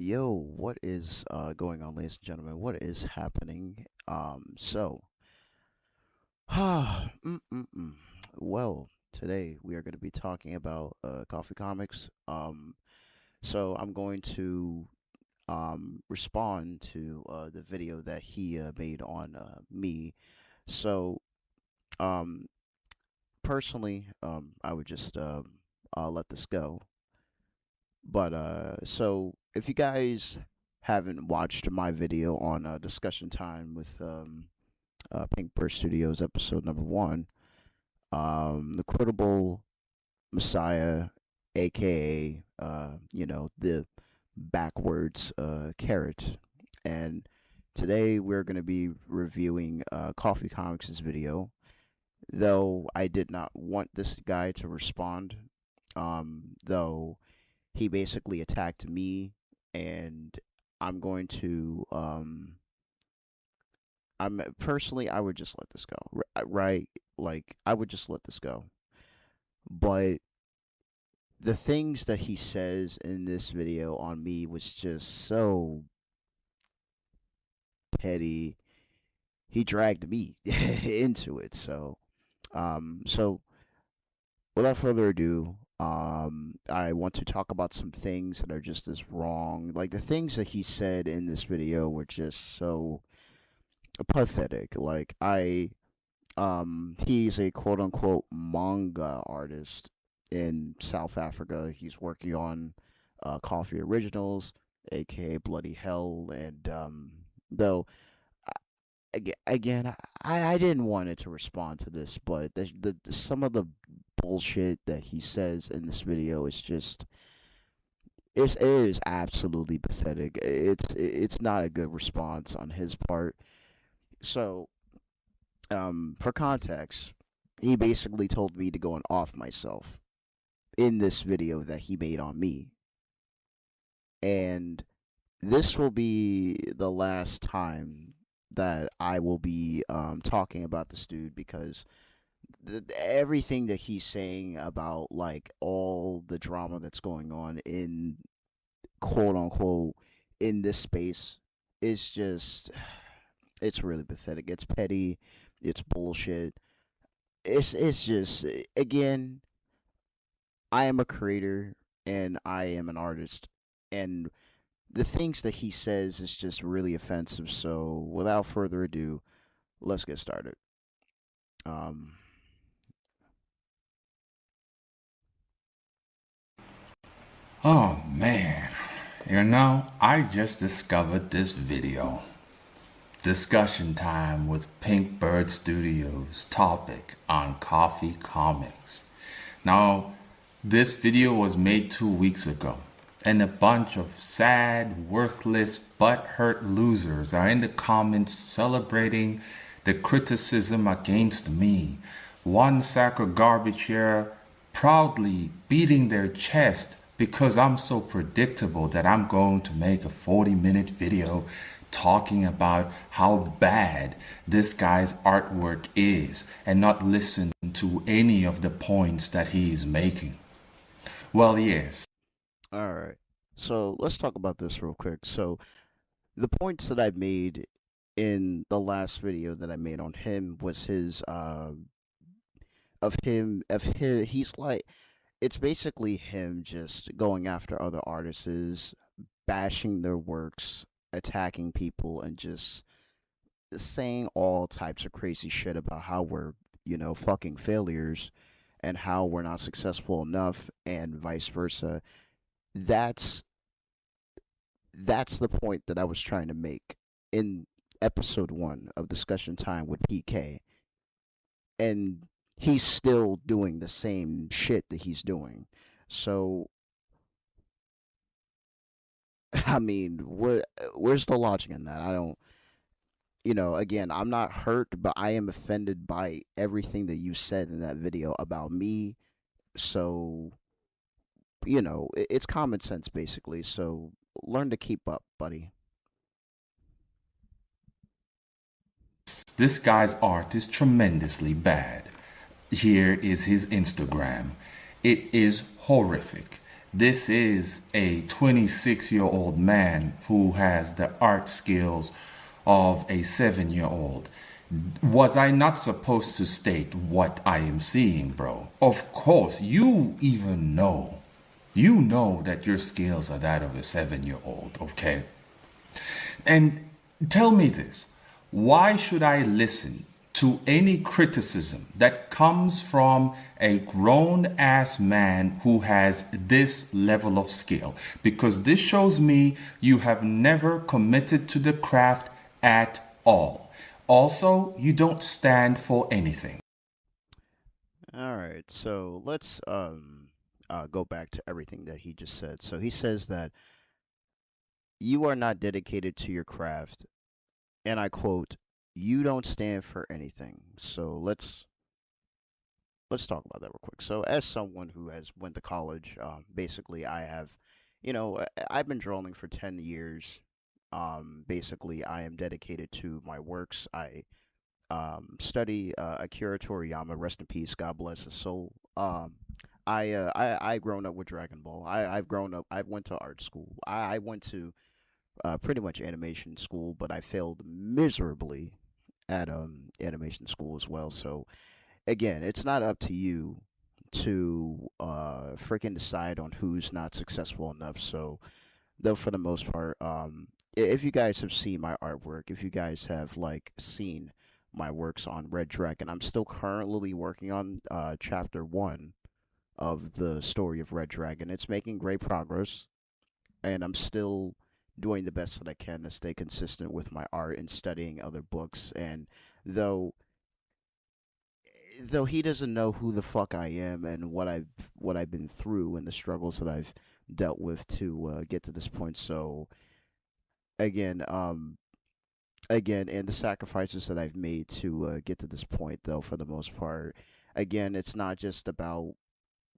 Yo, what is going on, ladies and gentlemen? What is happening? Mm-mm-mm. Well, today we are going to be talking about Coffee Comics. So I'm going to respond to the video that he made on me. So, um, personally, I would just let this go. But so if you guys haven't watched my video on discussion time with Pink Bird Studios episode number one, the Credible Messiah, aka the backwards carrot, and today we're gonna be reviewing Coffee Comics' video. Though I did not want this guy to respond, though he basically attacked me, and I'm going to I'm personally I would just let this go. Right? Like I would just let this go. But the things that he says in this video on me was just so petty. He dragged me into it. So without further ado, I want to talk about some things that are just as wrong. Like the things that he said in this video were just so pathetic. He's a quote unquote manga artist in South Africa. He's working on Coffee Originals, aka Bloody Hell, and though again, I didn't want it to respond to this, but some of the bullshit that he says in this video is just it is absolutely pathetic. It's not a good response on his part. So, for context, he basically told me to go and off myself in this video that he made on me, and this will be the last time that I will be talking about this dude because everything that he's saying about like all the drama that's going on in quote unquote in this space is just it's really pathetic. It's petty. It's bullshit. It's just again, I am a creator and I am an artist, and the things that he says is just really offensive. So without further ado, let's get started. Um, Oh man, I just discovered this video. Discussion time with Pink Bird Studios topic on Coffee Comics. Now, this video was made 2 weeks ago, and a bunch of sad, worthless, butt-hurt losers are in the comments celebrating the criticism against me. One sack of garbage here proudly beating their chest because I'm so predictable that I'm going to make a 40-minute video talking about how bad this guy's artwork is and not listen to any of the points that he is making. Well, yes. all right. So let's talk about this real quick. So the points that I made in the last video that I made on him was his of his he's like it's basically him just going after other artists, bashing their works, attacking people, and just saying all types of crazy shit about how we're, fucking failures and how we're not successful enough and vice versa. That's that's the point that I was trying to make in episode 1 of discussion time with PK, and he's still doing the same shit that he's doing. So I mean, where's the logic in that? I don't. Again, I'm not hurt, but I am offended by everything that you said in that video about me. So, it's common sense basically. So, learn to keep up, buddy. This guy's art is tremendously bad. Here is his Instagram. It is horrific. This is a 26-year-old man who has the art skills of a 7-year-old. Was I not supposed to state what I am seeing, bro? Of course, you even know. You know that your skills are that of a 7-year-old, okay? And tell me this, why should I listen to any criticism that comes from a grown ass man who has this level of skill? Because this shows me you have never committed to the craft at all. Also, you don't stand for anything. All right, so let's go back to everything that he just said. So he says that you are not dedicated to your craft, and I quote, "You don't stand for anything." So let's talk about that real quick. So as someone who has went to college, basically I have, I've been drawing for 10 years. Basically, I am dedicated to my works. I study Akira Toriyama, rest in peace, God bless his soul. I grown up with Dragon Ball. I've grown up. I went to art school. I went to pretty much animation school, but I failed miserably at animation school as well. So again, it's not up to you to freaking decide on who's not successful enough. So though for the most part, if you guys have seen my artwork, if you guys have like seen my works on Red Dragon, I'm still currently working on chapter one of the story of Red Dragon. It's making great progress, and I'm still doing the best that I can to stay consistent with my art and studying other books. And though though he doesn't know who the fuck I am and what I've been through and the struggles that I've dealt with to get to this point. So again, and the sacrifices that I've made to get to this point, though, for the most part, again, it's not just about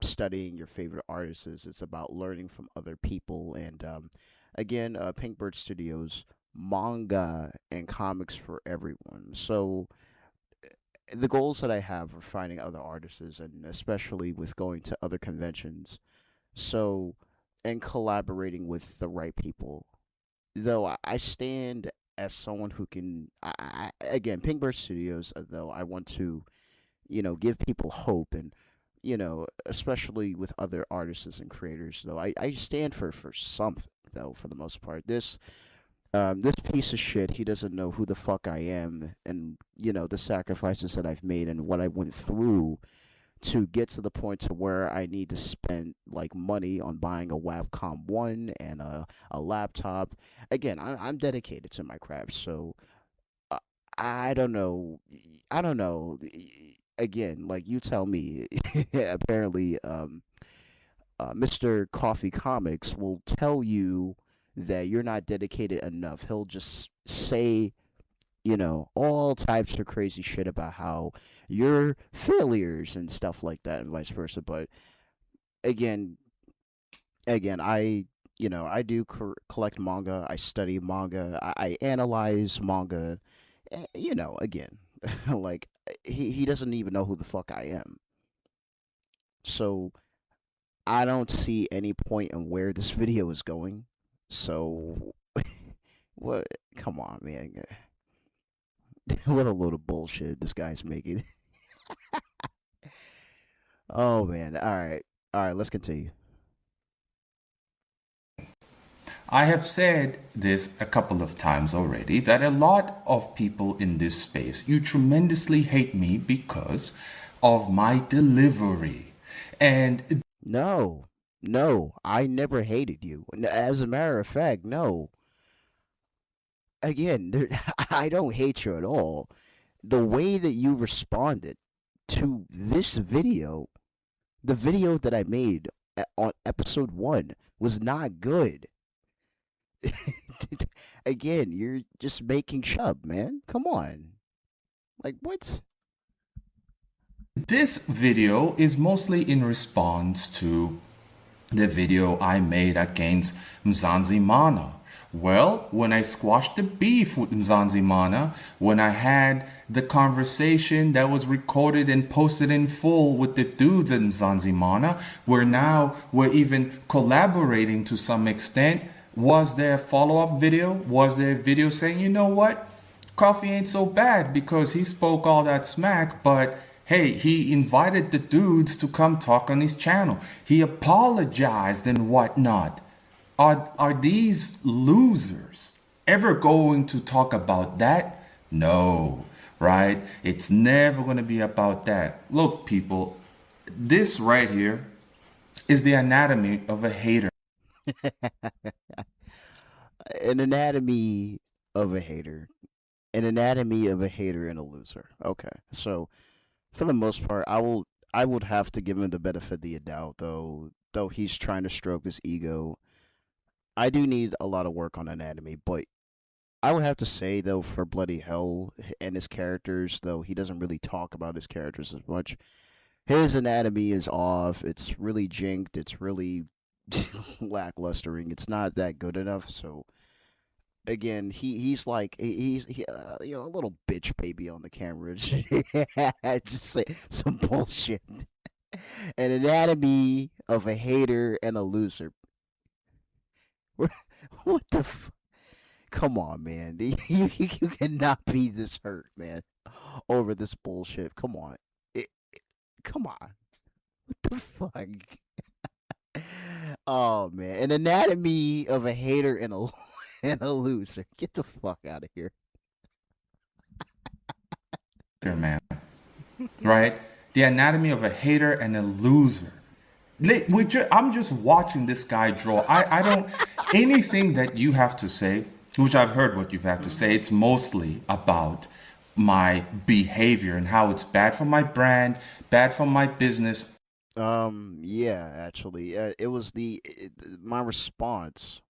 studying your favorite artists. It's about learning from other people. And again, Pinkbird Studios manga and comics for everyone. So the goals that I have are finding other artists, and especially with going to other conventions. So, and collaborating with the right people. Though I stand as someone who can, again, Pinkbird Studios, though I want to, give people hope and, especially with other artists and creators, though I stand for something, though, for the most part. This piece of shit, he doesn't know who the fuck I am and, the sacrifices that I've made and what I went through to get to the point to where I need to spend like money on buying a Wacom One and a laptop. Again, I'm dedicated to my craft, so uh, I don't know. I don't know. Again, like you tell me. Apparently, Mr. Coffee Comics will tell you that you're not dedicated enough. He'll just say, all types of crazy shit about how you're failures and stuff like that and vice versa. But again, I do collect manga. I study manga. I analyze manga. Again, like he doesn't even know who the fuck I am. So I don't see any point in where this video is going. So what? Come on, man. What a load of bullshit this guy's making. Oh man. All right. Let's continue. I have said this a couple of times already that a lot of people in this space, you tremendously hate me because of my delivery. And No, no. I never hated you. As a matter of fact, no. Again, I don't hate you at all. The way that you responded to this video, the video that I made on episode one, was not good. Again, you're just making shub, man. Come on. Like, what? this video is mostly in response to the video I made against Mzanzi Mana, Well, when I squashed the beef with Mzanzimana, when I had the conversation that was recorded and posted in full with the dudes at Mzanzimana, where now we're even collaborating to some extent, was there a follow-up video? Was there a video saying, you know what? Coffee ain't so bad because he spoke all that smack, but hey, he invited the dudes to come talk on his channel. He apologized and whatnot. Are these losers ever going to talk about that? No, right? It's never going to be about that. Look, people, this right here is the anatomy of a hater. An anatomy of a hater. An anatomy of a hater and a loser. Okay. So for the most part, I would have to give him the benefit of the doubt though he's trying to stroke his ego. I do need a lot of work on anatomy, but I would have to say though for Bloody Hell and his characters, though he doesn't really talk about his characters as much. His anatomy is off. It's really jinked. It's really lacklustering. It's not that good enough. So again, he's like a little bitch baby on the camera. Just say some bullshit. An anatomy of a hater and a loser. What the? Come on, man. You cannot be this hurt, man, over this bullshit. Come on. Come on. What the fuck? Oh man, an anatomy of a hater and a and a loser. Get the fuck out of here. Man, right? The anatomy of a hater and a loser. I'm just watching this guy draw. I don't, anything that you have to say, which I've heard what you have to say, it's mostly about my behavior and how it's bad for my brand, bad for my business. Yeah, actually, it was my response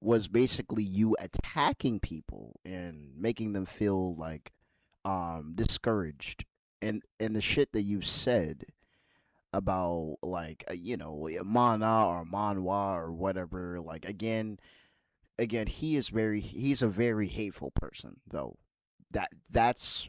was basically you attacking people and making them feel like discouraged, and the shit that you said about like mana or manwa or whatever. Like again, he's a very hateful person though. That's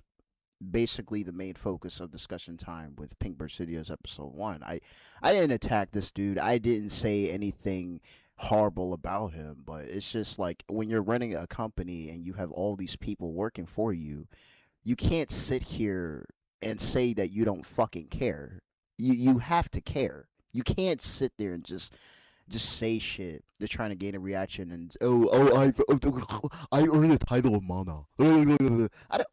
basically the main focus of discussion time with Pinkbird Studios episode 1. I didn't attack this dude. I didn't say anything horrible about him, but it's just like when you're running a company and you have all these people working for you, you can't sit here and say that you don't fucking care. You have to care. You can't sit there and just say shit. They're trying to gain a reaction and I earned the title of mana. I don't.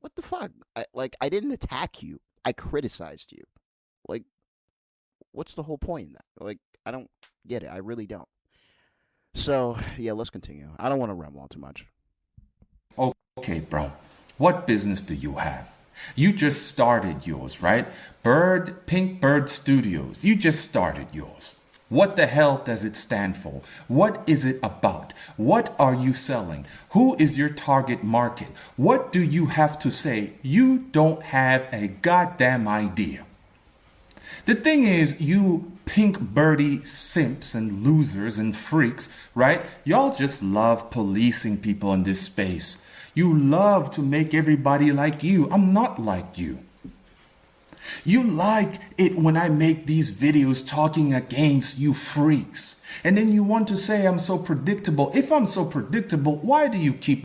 What the fuck? I didn't attack you. I criticized you. Like, what's the whole point in that? Like, I don't get it. I really don't. So yeah, let's continue. I don't want to ramble on too much. Okay, bro. What business do you have? You just started yours, right? Pink Bird Studios. You just started yours. What the hell does it stand for? What is it about? What are you selling? Who is your target market? What do you have to say? You don't have a goddamn idea. The thing is, you pink birdie simps and losers and freaks, right? Y'all just love policing people in this space. You love to make everybody like you. I'm not like you. You like it when I make these videos talking against you freaks. And then you want to say I'm so predictable. If I'm so predictable, why do you keep...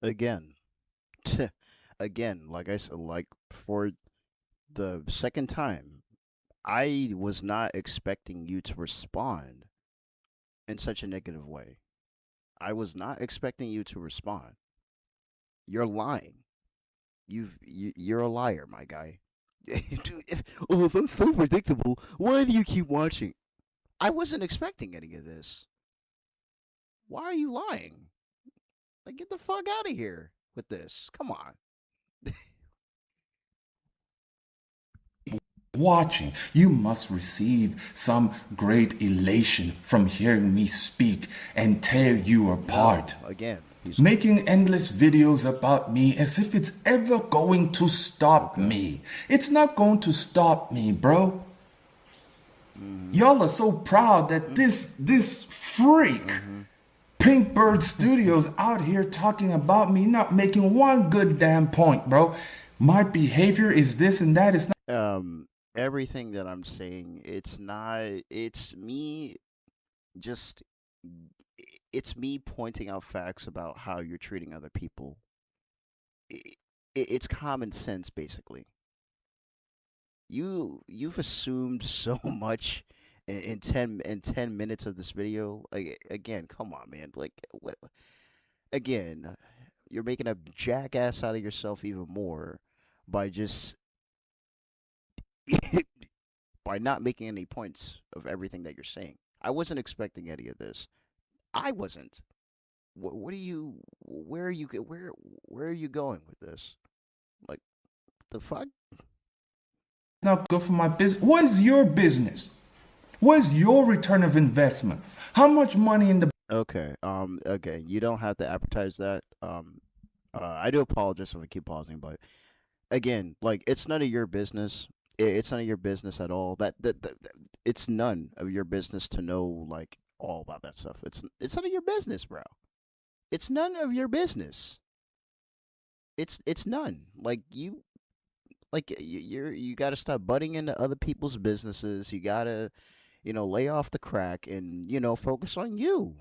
Again, again, like I said, like for the second time, I was not expecting you to respond in such a negative way. I was not expecting you to respond. You're lying. You're a liar, my guy. Dude, if I'm so predictable, why do you keep watching? I wasn't expecting any of this. Why are you lying? Like, get the fuck out of here with this. Come on. watching? You must receive some great elation from hearing me speak and tear you apart. No, again, Making endless videos about me as if it's ever going to stop me. It's not going to stop me, bro. Y'all are so proud that this freak. Mm-hmm. Pink Bird Studios out here talking about me not making one good damn point, bro. My behavior is this and that is not. Everything that I'm saying, it's not. It's me just. It's me pointing out facts about how you're treating other people. I it's common sense, basically. You've assumed so much in 10 minutes of this video. Like, again, come on, man. Like, what? Again, you're making a jackass out of yourself even more by just by not making any points of everything that you're saying. I wasn't expecting any of this. I wasn't. What are you? Where are you? Where are you going with this? Like, the fuck? Not good for my business. What's your business? Where's your return of investment? How much money in the Okay. Okay. You don't have to advertise that. I do apologize if I keep pausing, but again, like, it's none of your business. It's none of your business at all. It's none of your business to know, like, all about that stuff. It's none of your business, bro. It's none of your business. It's none. Like, you got to stop butting into other people's businesses. You got to, lay off the crack and, focus on you.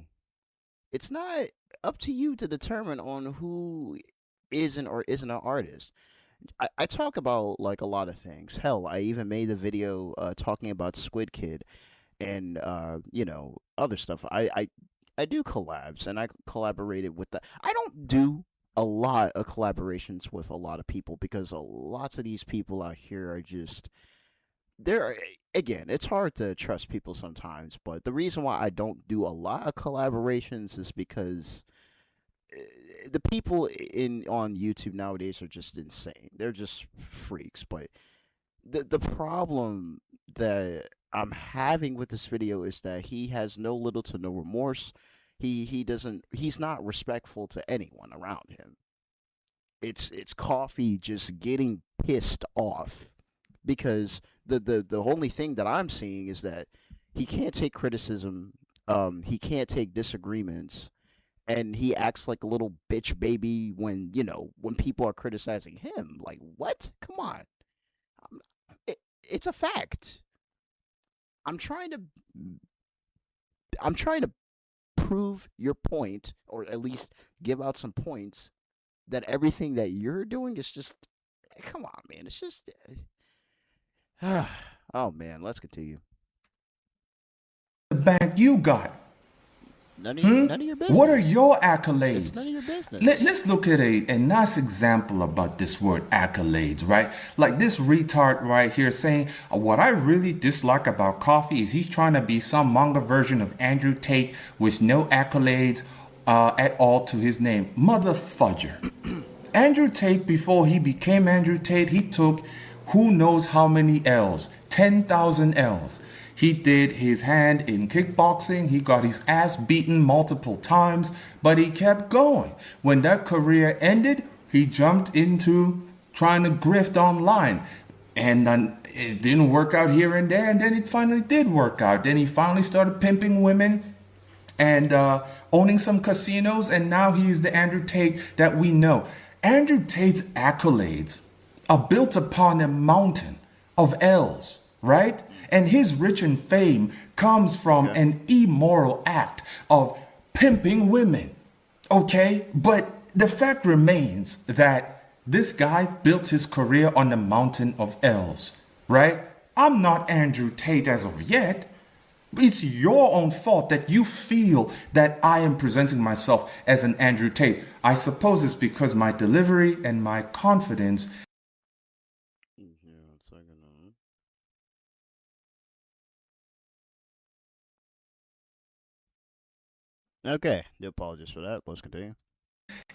It's not up to you to determine on who isn't or isn't an artist. I talk about, like, a lot of things. Hell, I even made a video talking about Squid Kid and other stuff. I do collabs, and I collaborated with the. I don't do a lot of collaborations with a lot of people because lots of these people out here are just they're again. It's hard to trust people sometimes, but the reason why I don't do a lot of collaborations is because the people in on YouTube nowadays are just insane. They're just freaks. But the problem that I'm having with this video is that he has no little to no remorse. He's not respectful to anyone around him. It's Coffee just getting pissed off because the only thing that I'm seeing is that he can't take criticism, he can't take disagreements, and he acts like a little bitch baby when when people are criticizing him. Like, what? Come on. Um, it's a fact. I'm trying to I'm trying to prove your point, or at least give out some points that everything that you're doing is just come on, man. It's just oh man, let's continue. bank you got? None of your What are business. your It's none accolades? of your business. Let's look at a nice example about this word accolades, right? Like this retard right here saying, what I really dislike about Coffee is he's trying to be some manga version of Andrew Tate with no accolades at all to his name. Mother fudger. Andrew Tate, before he became Andrew Tate, he took who knows how many L's, 10,000 L's. He did his hand in kickboxing. He got his ass beaten multiple times, but he kept going. When that career ended, he jumped into trying to grift online. And then it didn't work out here and there, and then it finally did work out. Then he finally started pimping women and owning some casinos, and now he's the Andrew Tate that we know. Andrew Tate's accolades are built upon a mountain of L's, right? And his rich and fame comes from Yeah. an immoral act of pimping women, okay? But the fact remains that this guy built his career on the mountain of L's, right? I'm not Andrew Tate as of yet. It's your own fault that you feel that I am presenting myself as an Andrew Tate. I suppose it's because my delivery and my confidence. Yeah, it's like, okay, no apologies for that. Let's continue.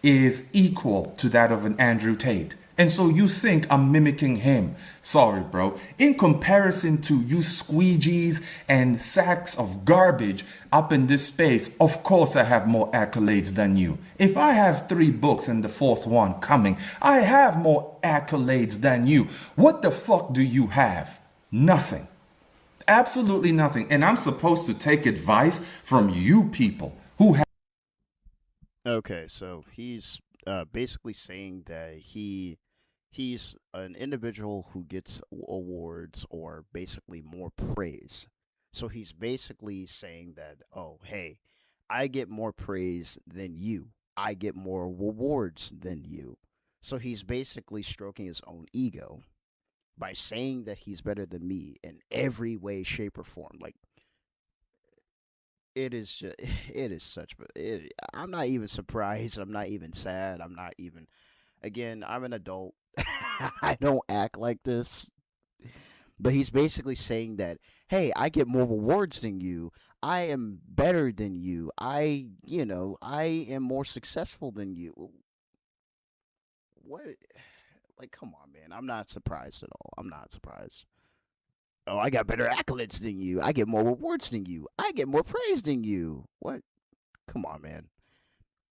Is equal to that of an Andrew Tate. And so you think I'm mimicking him. Sorry, bro. In comparison to you squeegees and sacks of garbage up in this space, of course I have more accolades than you. If I have 3 books and the 4th one coming, I have more accolades than you. What the fuck do you have? Nothing. Absolutely nothing. And I'm supposed to take advice from you people who have. Okay, so he's basically saying that he's an individual who gets awards or basically more praise. So he's basically saying that, oh, hey, I get more praise than you. I get more rewards than you. So he's basically stroking his own ego by saying that he's better than me in every way, shape, or form. Like, it is just, it is such, I'm not even surprised. I'm not even sad. I'm not even, again, I'm an adult. I don't act like this. But he's basically saying that, hey, I get more rewards than you. I am better than you. I am more successful than you. What? Like, come on, man. I'm not surprised at all. I'm not surprised. Oh, I got better accolades than you. I get more rewards than you. I get more praise than you. What? Come on, man.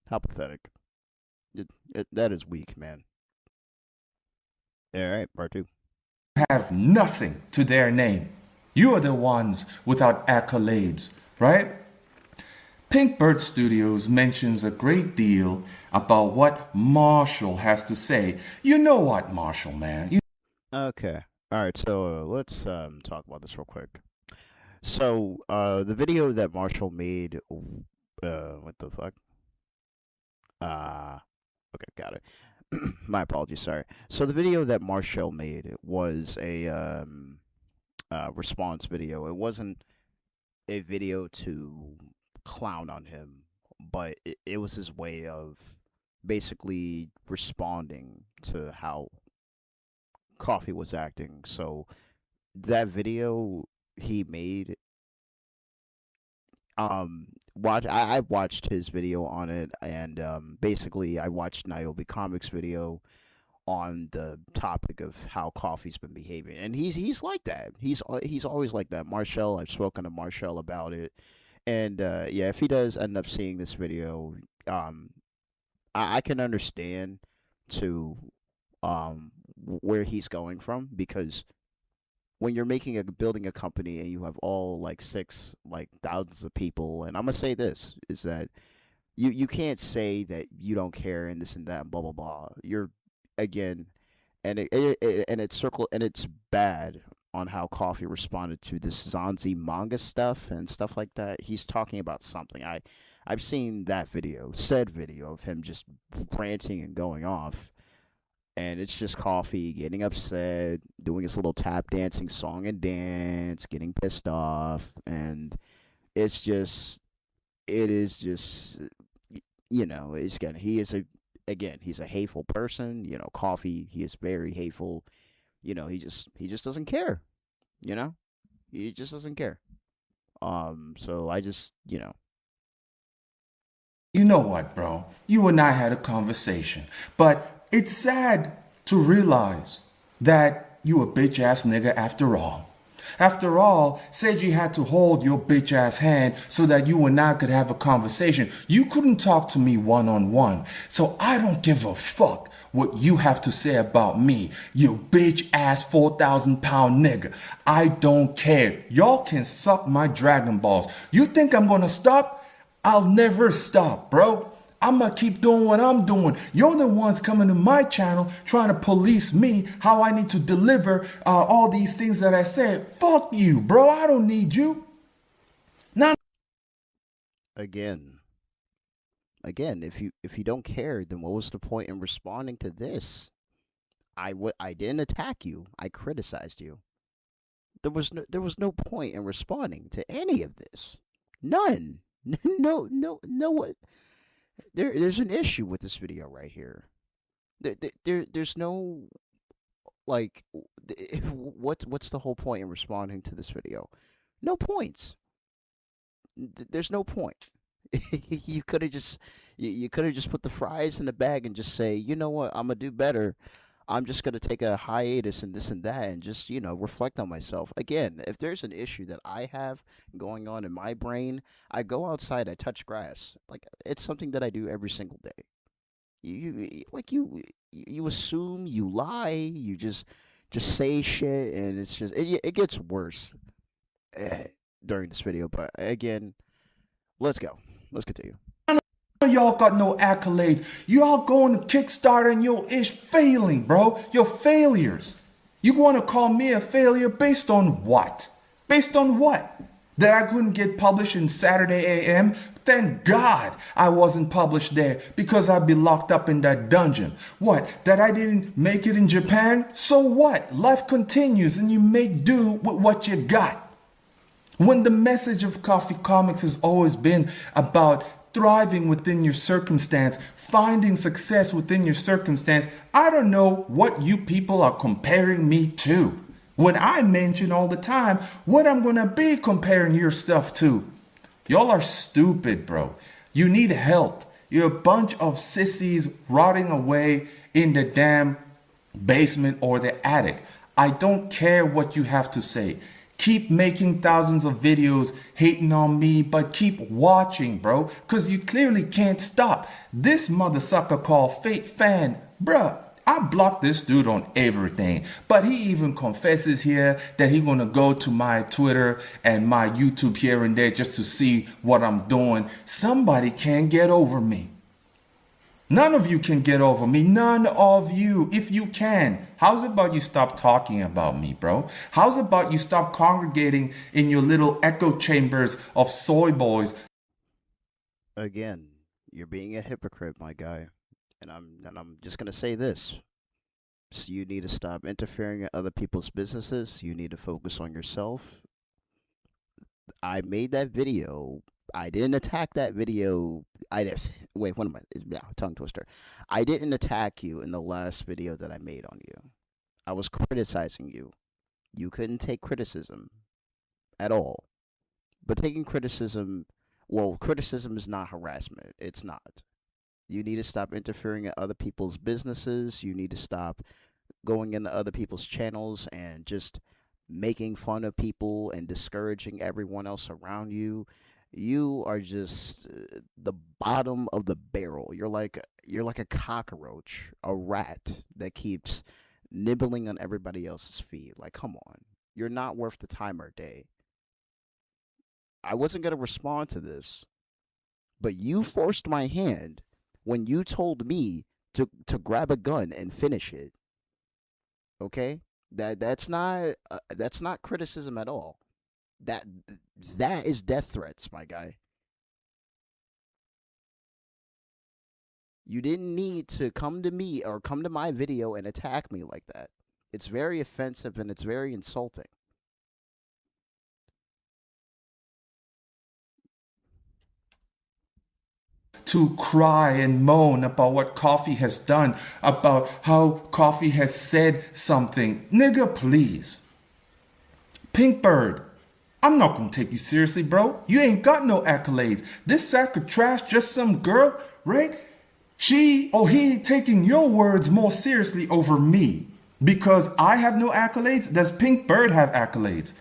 How pathetic. That is weak, man. All right, part two. Have nothing to their name. You are the ones without accolades, right? Pinkbird Studios mentions a great deal about what Marshall has to say. You know what, Marshall, man? Okay. All right. So let's talk about this real quick. So the video that Marshall made. What the fuck? Uh okay, got it. My apologies. Sorry. So the video that Marshall made was a response video. It wasn't a video to clown on him, but it was his way of basically responding to how Coffee was acting. So that video he made, I watched his video on it, and basically I watched Niobe Comics video on the topic of how Coffee's been behaving, and he's like that. He's always like that. Marshall, I've spoken to Marshall about it, and yeah, if he does end up seeing this video, I can understand to where he's going from, because when you're making a building a company and you have all like six like thousands of people, and I'm gonna say this is that you can't say that you don't care and this and that and blah blah blah. You're again, and it's circle and it's bad on how Coffee responded to this Zanzi manga stuff and stuff like that. He's talking about something. I've seen that video, said video of him just ranting and going off, and it's just Coffee getting upset, doing his little tap dancing song and dance, getting pissed off, and it's just it is just it's again he is a again he's a hateful person. Coffee, he is very hateful. He just doesn't care. You know, he just doesn't care. So I just You know what, bro? You and I had a conversation, but it's sad to realize that you a bitch ass nigga after all. After all, said you had to hold your bitch ass hand so that you and I could have a conversation. You couldn't talk to me one on one. So I don't give a fuck what you have to say about me, you bitch ass 4,000 pound nigga. I don't care. Y'all can suck my Dragon Balls. You think I'm gonna stop? I'll never stop, bro. I'm gonna keep doing what I'm doing. You're the ones coming to my channel trying to police me, how I need to deliver all these things that I said. Fuck you, bro. I don't need you. Not again if you don't care, then what was the point in responding to this? I didn't attack you. I criticized you. There was no point in responding to any of this. None. No, no, no. What? There's an issue with this video right here. There's no like, what's the whole point in responding to this video? No points. There's no point. you could have just you could have just put the fries in the bag and just say, you know what, I'm gonna do better. I'm just gonna take a hiatus and this and that and just reflect on myself. Again, if there's an issue that I have going on in my brain, I go outside, I touch grass. Like, it's something that I do every single day. You assume, you lie, you just say shit, and it gets worse. eh, during this video. But again, let's go. Let's continue. Y'all got no accolades. Y'all going to Kickstarter and your ish failing, bro. You're failures. You want to call me a failure based on what? Based on what? That I couldn't get published in Saturday AM? Thank God I wasn't published there because I'd be locked up in that dungeon. What? That I didn't make it in Japan? So what? Life continues and you make do with what you got. When the message of Coffee Comics has always been about thriving within your circumstance, finding success within your circumstance, I don't know what you people are comparing me to. When I mention all the time what I'm gonna be comparing your stuff to. Y'all are stupid, bro. You need help. You're a bunch of sissies rotting away in the damn basement or the attic. I don't care what you have to say. Keep making thousands of videos hating on me, but keep watching, bro, because you clearly can't stop. This mother sucker called Fate Fan, bruh, I blocked this dude on everything, but he even confesses here that he gonna go to my Twitter and my YouTube here and there just to see what I'm doing. Somebody can't get over me. None of you can get over me. None of you. If you can, how's about you stop talking about me, bro? How's about you stop congregating in your little echo chambers of soy boys? Again, you're being a hypocrite, my guy. And I'm just gonna say this. So you need to stop interfering in other people's businesses. You need to focus on yourself. I made that video. I didn't attack that video. I did. Wait, what am I? Yeah, tongue twister. I didn't attack you in the last video that I made on you. I was criticizing you. You couldn't take criticism at all. But taking criticism, well, criticism is not harassment. It's not. You need to stop interfering in other people's businesses. You need to stop going into other people's channels and just making fun of people and discouraging everyone else around you. You are just the bottom of the barrel. You're like a cockroach, a rat that keeps nibbling on everybody else's feet. Like, come on. You're not worth the time or day. I wasn't going to respond to this, but you forced my hand when you told me to grab a gun and finish it. Okay? That's not criticism at all. That that is death threats, my guy. You didn't need to come to me or come to my video and attack me like that. It's very offensive and it's very insulting. To cry and moan about what Coffee has done, about how Coffee has said something. Nigga, please. Pinkbird, I'm not gonna take you seriously, bro. You ain't got no accolades. This sack of trash, just some girl, right? She or he taking your words more seriously over me. Because I have no accolades, does Pinkbird have accolades?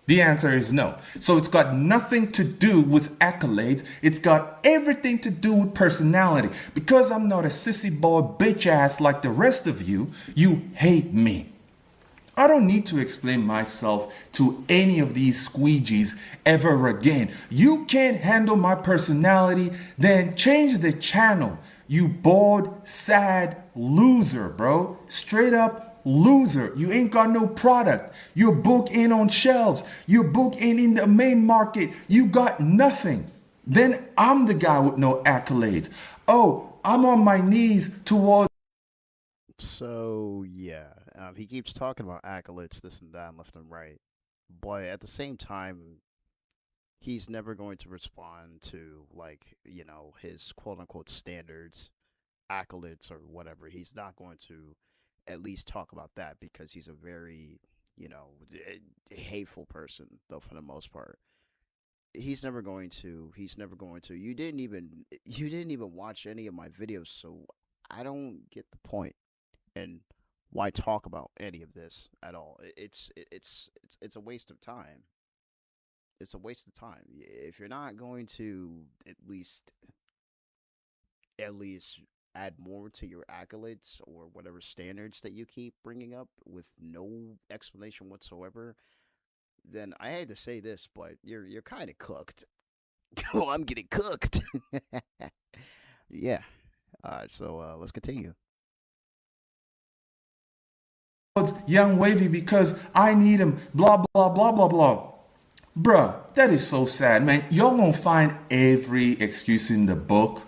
The answer is no. So it's got nothing to do with accolades. It's got everything to do with personality. Because I'm not a sissy boy bitch ass like the rest of you, you hate me. I don't need to explain myself to any of these squeegees ever again. You can't handle my personality, then change the channel. You bored, sad loser, bro. Straight up loser. You ain't got no product. Your book ain't on shelves. Your book ain't in the main market. You got nothing. Then I'm the guy with no accolades. Oh, I'm on my knees towards. So yeah, he keeps talking about accolades, this and that, and left and right. But at the same time, he's never going to respond to like his quote unquote standards, accolades or whatever. He's not going to at least talk about that because he's a very hateful person though for the most part. He's never going to. You didn't even watch any of my videos, so I don't get the point and why talk about any of this at all. It's a waste of time. It's a waste of time. If you're not going to at least add more to your accolades or whatever standards that you keep bringing up with no explanation whatsoever, then I hate to say this, but you're kind of cooked. Well, I'm getting cooked. Yeah. All right. So let's continue. Young Wavy because I need him, blah, blah, blah, blah, blah. Bruh, that is so sad, man. Y'all gonna find every excuse in the book,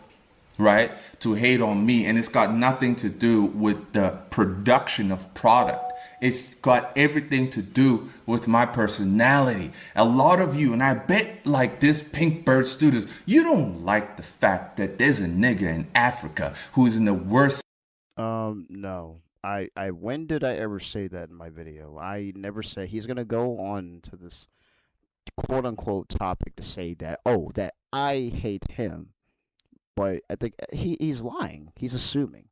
right, to hate on me, and it's got nothing to do with the production of product. It's got everything to do with my personality. A lot of you, and I bet like this Pink Bird students, you don't like the fact that there's a nigga in Africa who's in the worst. No. I when did I ever say that in my video? I never said he's gonna go on to this quote unquote topic to say that that I hate him, but I think he's lying. He's assuming.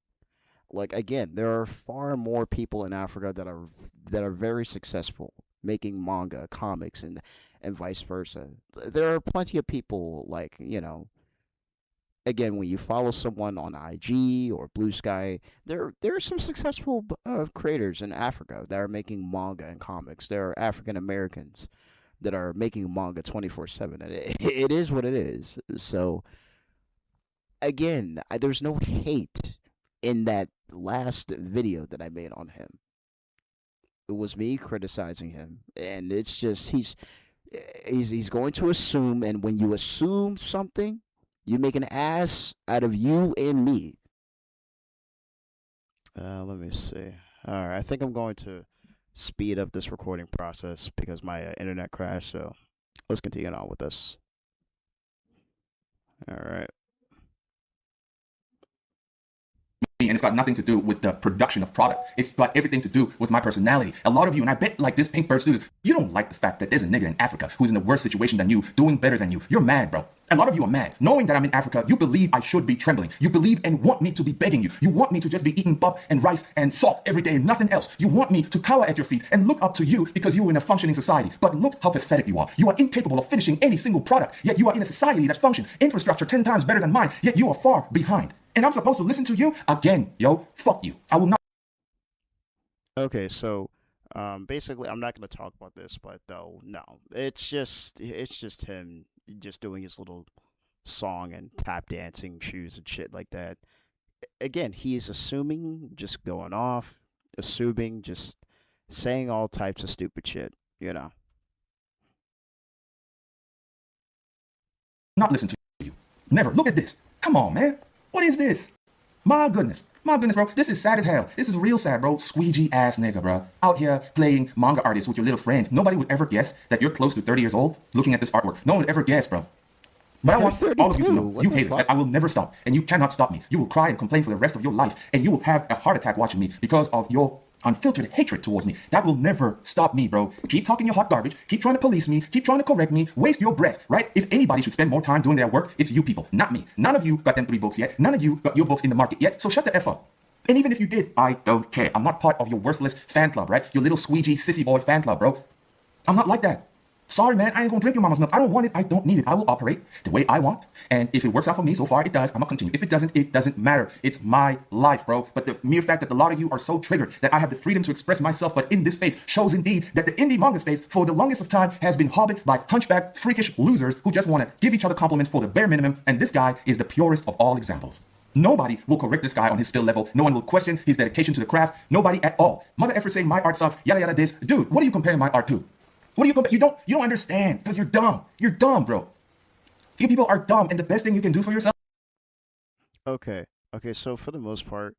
Like again, there are far more people in Africa that are very successful making manga, comics, and vice versa. There are plenty of people like again, when you follow someone on IG or Blue Sky, there are some successful creators in Africa that are making manga and comics. There are African Americans that are making manga 24/7, and it is what it is. So again, there's no hate in that last video that I made on him. It was me criticizing him, and it's just he's going to assume, and when you assume something, you make an ass out of you and me. Let me see. All right, I think I'm going to speed up this recording process because my internet crashed. So let's continue on with this. All right. And it's got nothing to do with the production of product. It's got everything to do with my personality. A lot of you, and I bet like this Pink Bird students, you don't like the fact that there's a nigga in Africa who's in a worse situation than you, doing better than you. You're mad, bro. A lot of you are mad. Knowing that I'm in Africa, you believe I should be trembling. You believe and want me to be begging you. You want me to just be eating pop and rice and salt every day and nothing else. You want me to cower at your feet and look up to you because you're in a functioning society. But look how pathetic you are. You are incapable of finishing any single product, yet you are in a society that functions, infrastructure 10 times better than mine, yet you are far behind. And I'm supposed to listen to you? Again, yo, fuck you. I will not. Okay, so basically, I'm not gonna talk about this, but though no, it's just him just doing his little song and tap dancing shoes and shit like that. Again, he is assuming, just going off, assuming, just saying all types of stupid shit. You know. Not listen to you. Never. Look at this. Come on, man. What is this? My goodness. My goodness, bro. This is sad as hell. This is real sad, bro. Squeegee ass nigga, bro. Out here playing manga artists with your little friends. Nobody would ever guess that you're close to 30 years old looking at this artwork. No one would ever guess, bro. But I You're want all of you to 32. know, What you the haters, fuck? that I will never stop. And you cannot stop me. You will cry and complain for the rest of your life. And you will have a heart attack watching me because of your unfiltered hatred towards me. That will never stop me, bro. Keep talking your hot garbage. Keep trying to police me. Keep trying to correct me. Waste your breath, right? If anybody should spend more time doing their work, it's you people, not me. None of you got them 3 books yet. None of you got your books in the market yet. So shut the F up. And even if you did, I don't care. I'm not part of your worthless fan club, right? Your little squeegee sissy boy fan club, bro. I'm not like that. Sorry, man. I ain't gonna drink your mama's milk. I don't want it. I don't need it. I will operate the way I want. And if it works out for me, so far it does, I'm gonna continue. If it doesn't matter. It's my life, bro. But the mere fact that a lot of you are so triggered that I have the freedom to express myself, but in this space, shows indeed that the indie manga space, for the longest of time, has been hobbled by hunchback, freakish losers who just want to give each other compliments for the bare minimum. And this guy is the purest of all examples. Nobody will correct this guy on his skill level. No one will question his dedication to the craft. Nobody at all. Mother efforts saying my art sucks, yada yada this. Dude, what are you comparing my art to? What do you compare? You don't understand because you're dumb. You're dumb, bro. You people are dumb, and the best thing you can do for yourself. Okay. Okay. So for the most part,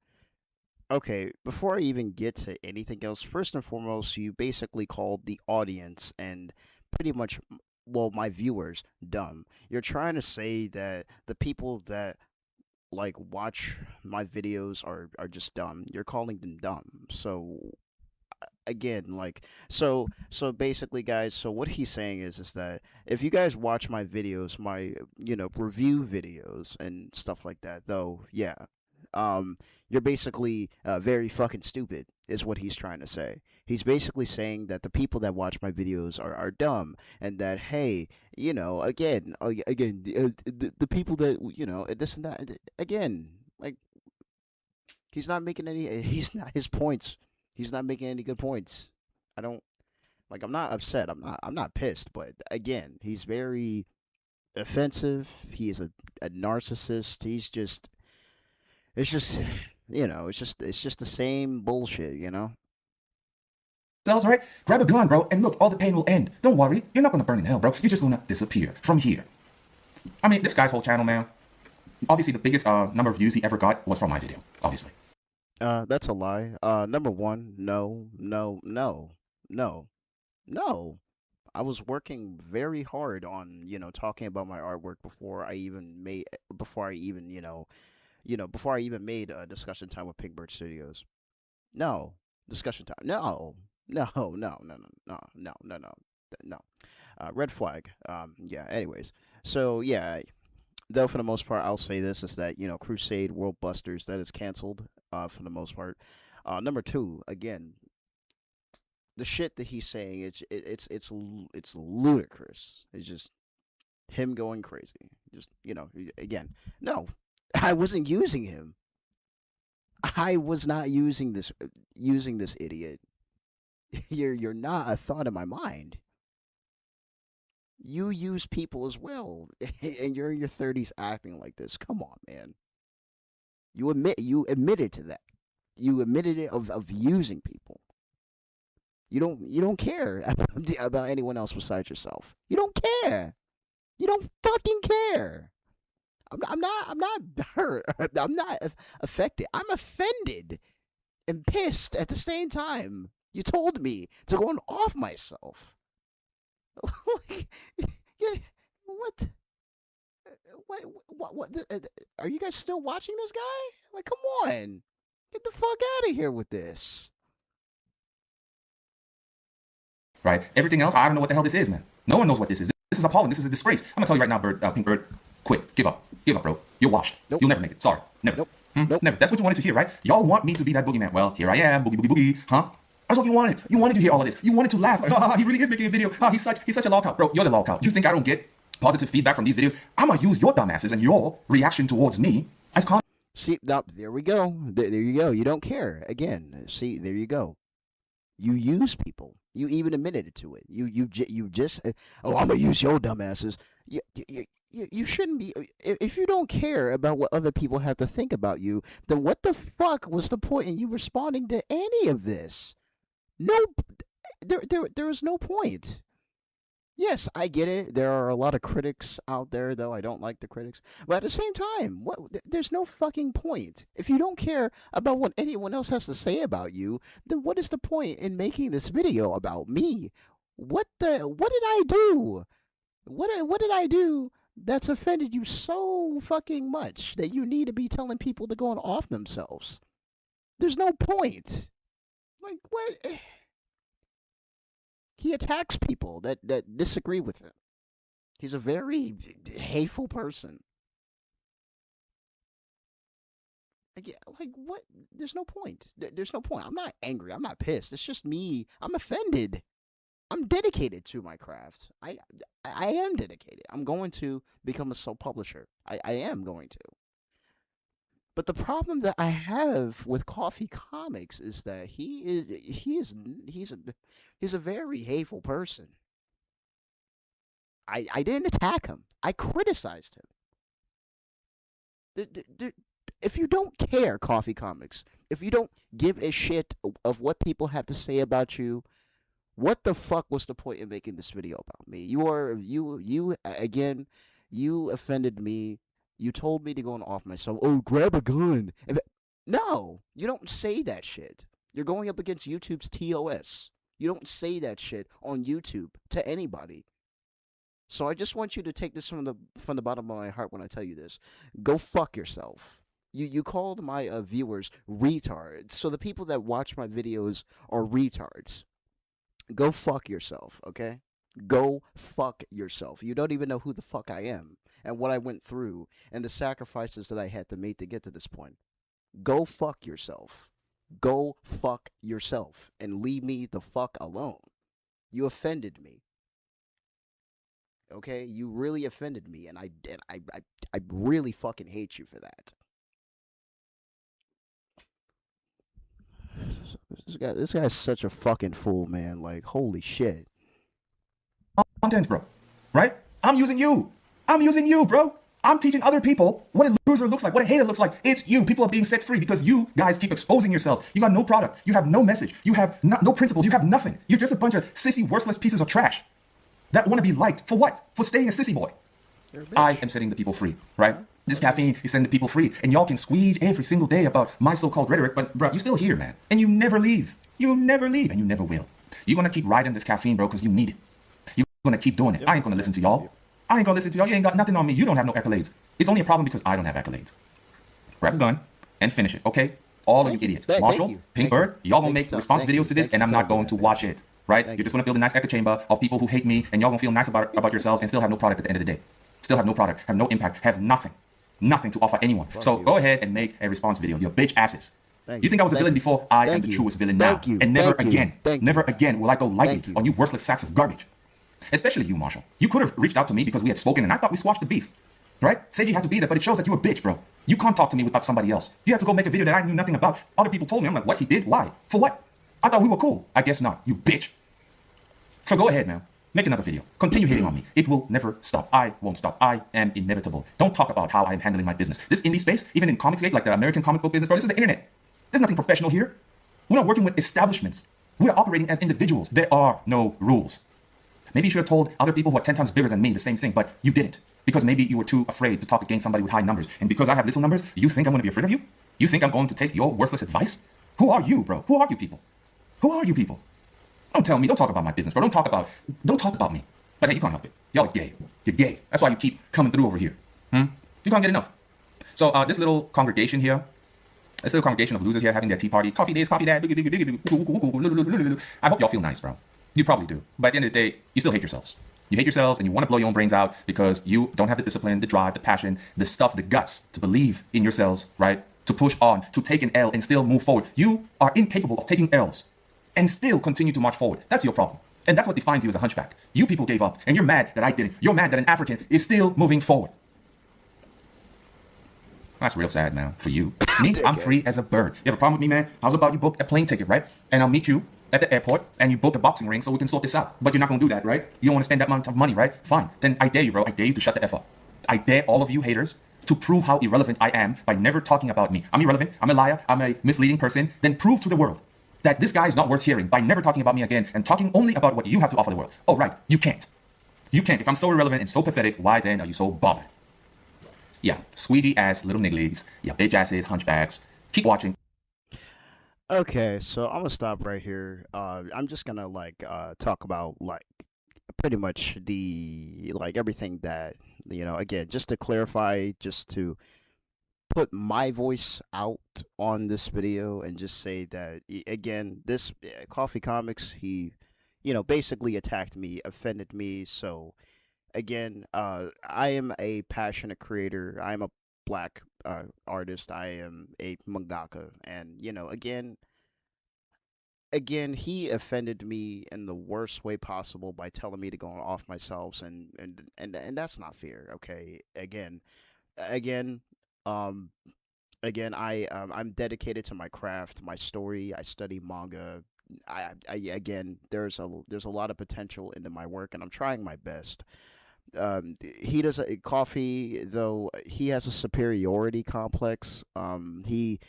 okay. Before I even get to anything else, first and foremost, you basically called the audience and pretty much, well, my viewers dumb. You're trying to say that the people that like watch my videos are just dumb. You're calling them dumb. So again, like so basically, guys, so what he's saying is that if you guys watch my videos, my review videos and stuff like that, though, yeah, you're basically very fucking stupid is what he's trying to say. He's basically saying that the people that watch my videos are dumb, and that, hey, again, the people that this and that, again, like, he's not making any he's not his points, he's not making any good points. I don't. Like I'm not upset. I'm not pissed. But again, he's very offensive. He is a narcissist. He's just. It's just. It's just the same bullshit. Cells, right? Grab a gun, bro, and look, all the pain will end. Don't worry, you're not gonna burn in hell, bro. You're just gonna disappear from here. I mean, this guy's whole channel, man. Obviously, the biggest number of views he ever got was from my video. Obviously. That's a lie. Number one, no, no, no, no, no. I was working very hard on, talking about my artwork before I even made a discussion time with Pigbird Studios. No, discussion time. No, no, no, no, no, no, no, no, no, no. Red flag. Yeah. Anyways, so yeah, though for the most part, I'll say this is that Crusade World Busters that is canceled. For the most part. Number two, again, the shit that he's saying, it's ludicrous. It's just him going crazy. Just again, no, I wasn't using him. I was not using this idiot. You're not a thought in my mind. You use people as well, and you're in your 30s acting like this. Come on, man. You admitted to that. You admitted it of using people. You don't care about anyone else besides yourself. You don't care. You don't fucking care. I'm not hurt. I'm not affected. I'm offended and pissed at the same time. You told me to go on off myself. Yeah, what? Are you guys still watching this guy? Like, come on, get the fuck out of here with this. Right? Everything else, I don't know what the hell this is, man. No one knows what this is. This is appalling. This is a disgrace. I'm gonna tell you right now, Pink Bird, quit. Give up. Give up, bro. You're washed. Nope. You'll never make it. Sorry. Never. Nope. Nope. Never. That's what you wanted to hear, right? Y'all want me to be that boogeyman. Well, here I am. Boogie, boogie, boogie. Huh? That's what you wanted. You wanted to hear all of this. You wanted to laugh. He really is making a video. He's such a lolcow. Bro, you're the lolcow. You think I don't get positive feedback from these videos? I'm gonna use your dumbasses and your reaction towards me as See, now, there we go. There you go. You don't care. Again, see, there you go. You use people. You even admitted it to it. You just oh, I'm gonna use your dumbasses. You shouldn't be. If you don't care about what other people have to think about you, then what the fuck was the point in you responding to any of this? No, there was no point. Yes, I get it. There are a lot of critics out there, though I don't like the critics. But at the same time, there's no fucking point. If you don't care about what anyone else has to say about you, then what is the point in making this video about me? What did I do? What did I do that's offended you so fucking much that you need to be telling people to go and off themselves? There's no point. Like what? He attacks people that disagree with him. He's a very hateful person. Like what? There's no point. There's no point. I'm not angry. I'm not pissed. It's just me. I'm offended. I'm dedicated to my craft. I am dedicated. I'm going to become a self publisher. I am going to. But the problem that I have with Coffee Comics is that he's a very hateful person. I didn't attack him. I criticized him. If you don't care, Coffee Comics, if you don't give a shit of what people have to say about you, what the fuck was the point in making this video about me? You again, you offended me. You told me to go and off myself. Oh, grab a gun. No, you don't say that shit. You're going up against YouTube's TOS. You don't say that shit on YouTube to anybody. So I just want you to take this from the bottom of my heart when I tell you this. Go fuck yourself. You called my viewers retards. So the people that watch my videos are retards. Go fuck yourself, okay? Go fuck yourself. You don't even know who the fuck I am and what I went through and the sacrifices that I had to make to get to this point. Go fuck yourself. Go fuck yourself and leave me the fuck alone. You offended me. Okay? You really offended me and I really fucking hate you for that. This guy's such a fucking fool, man. Like, holy shit. Content, bro. Right? I'm using you. I'm using you, bro. I'm teaching other people what a loser looks like, what a hater looks like. It's you. People are being set free because you guys keep exposing yourself. You got no product. You have no message. You have no principles. You have nothing. You're just a bunch of sissy, worthless pieces of trash that want to be liked. For what? For staying a sissy boy. You're a I bitch. am setting the people free, right? Huh? This Okay. caffeine is setting the people free. And y'all can squeeze every single day about my so-called rhetoric, but bro, you're still here, man. And you never leave. You never leave, and you never will. You're gonna keep riding this caffeine, bro, because you need it. You're gonna keep doing it. Yep. I ain't gonna listen Yep. to y'all. Yep. I ain't gonna listen to y'all. You ain't got nothing on me. You don't have no accolades. It's only a problem because I don't have accolades. Grab a gun and finish it, okay? All of you Thank you. idiots. Thank Marshall, you. Thank you. Pinkbird, y'all gonna Thank you. make response Thank you. videos to this, Thank you and for I'm not telling me going that, to watch bitch. it, right? Thank You're you. just gonna build a nice echo chamber of people who hate me, and y'all gonna feel nice about yourselves and still have no product at the end of the day. Still have no product, have no impact, have nothing. Nothing to offer anyone. Fuck So you. go ahead and make a response video. You're bitch asses. Thank You you. think I was a Thank villain you. before? I am Thank the you. truest villain now. Thank you. And never Thank you. again, Thank never you. again will I go lightly Thank you. on you worthless sacks of garbage. Especially you, Marshall. You could have reached out to me because we had spoken and I thought we squashed the beef. Right? Said you had to be there, but it shows that you're a bitch, bro. You can't talk to me without somebody else. You have to go make a video that I knew nothing about. Other people told me. I'm like, what he did? Why? For what? I thought we were cool. I guess not. You bitch. So go ahead, man. Make another video. Continue hating on me. It will never stop. I won't stop. I am inevitable. Don't talk about how I am handling my business. This indie space, even in Comicsgate, like the American comic book business, bro, this is the internet. There's nothing professional here. We're not working with establishments. We're operating as individuals. There are no rules. Maybe you should have told other people who are 10 times bigger than me the same thing, but you didn't. Because maybe you were too afraid to talk against somebody with high numbers. And because I have little numbers, you think I'm going to be afraid of you? You think I'm going to take your worthless advice? Who are you, bro? Who are you people? Who are you people? Don't tell me. Don't talk about my business, bro. Don't talk about me. But hey, you can't help it. Y'all are gay. You're gay. That's why you keep coming through over here. You can't get enough. So this little congregation here, this little congregation of losers here having their tea party, coffee this, coffee that. I hope y'all feel nice, bro. You probably do. But at the end of the day, you still hate yourselves. You hate yourselves and you want to blow your own brains out because you don't have the discipline, the drive, the passion, the stuff, the guts to believe in yourselves, right? To push on, to take an L and still move forward. You are incapable of taking L's and still continue to march forward. That's your problem. And that's what defines you as a hunchback. You people gave up and you're mad that I didn't. You're mad that an African is still moving forward. That's real sad, man, for you. Me, I'm free as a bird. You have a problem with me, man? How's about you book a plane ticket, right? And I'll meet you at the airport and you book a boxing ring so we can sort this out. But you're not going to do that, right? You don't want to spend that amount of money, right? Fine. Then I dare you, bro. I dare you to shut the F up. I dare all of you haters to prove how irrelevant I am by never talking about me. I'm irrelevant. I'm a liar. I'm a misleading person. Then prove to the world that this guy is not worth hearing by never talking about me again and talking only about what you have to offer the world. Oh, right. You can't. You can't. If I'm so irrelevant and so pathetic, why then are you so bothered? Yeah, squeegee ass little nigglies. Yeah, bitch asses, hunchbacks. Keep watching. Okay, so I'm gonna stop right here. I'm just gonna talk about pretty much the everything that again, just to clarify, just to put my voice out on this video and just say that again, this Coffee Comics, he basically attacked me, offended me. So again, I am a passionate creator. I am a black artist. I am a mangaka, and again, he offended me in the worst way possible by telling me to go off myself, and that's not fair. Okay, again, um, I'm dedicated to my craft, my story. I study manga. Again, there's a lot of potential into my work, and I'm trying my best. He does a coffee though he has a superiority complex. He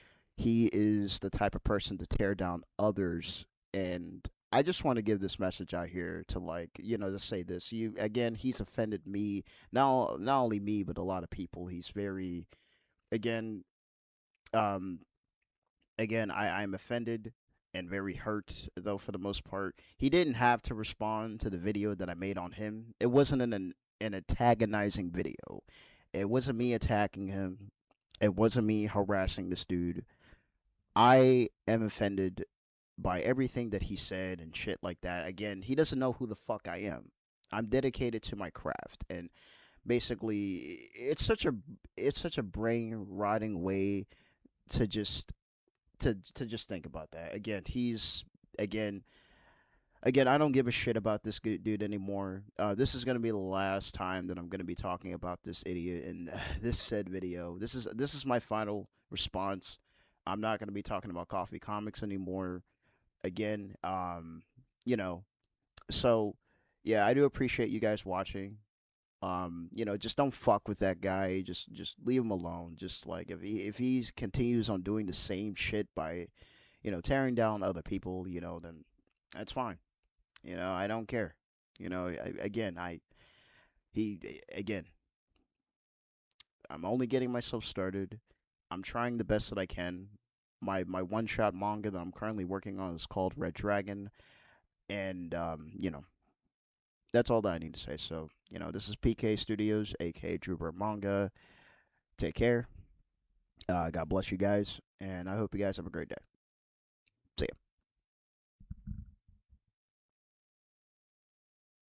is the type of person to tear down others, and I just want to give this message out here to to say this. You again, he's offended me, not only me but a lot of people. He's very again um again I'm offended and very hurt though for the most part. He didn't have to respond to the video that I made on him. It wasn't an antagonizing video. It wasn't me attacking him. It wasn't me harassing this dude. I am offended by everything that he said and shit like that. Again, he doesn't know who the fuck I am. I'm dedicated to my craft, and basically it's such a brain rotting way to just think about that. Again, again I don't give a shit about this dude anymore. This is gonna be the last time that I'm gonna be talking about this idiot in this said video. This is my final response. I'm not going to be talking about Coffee Comics anymore again. You know, so yeah, I do appreciate you guys watching. Just don't fuck with that guy. Just leave him alone. Just like if he continues on doing the same shit by, tearing down other people, then that's fine. I don't care. Again, again, I'm only getting myself started. I'm trying the best that I can. My one shot manga that I'm currently working on is called Red Dragon, and that's all that I need to say. So, this is PK Studios, aka Drooper Manga. Take care. God bless you guys, and I hope you guys have a great day.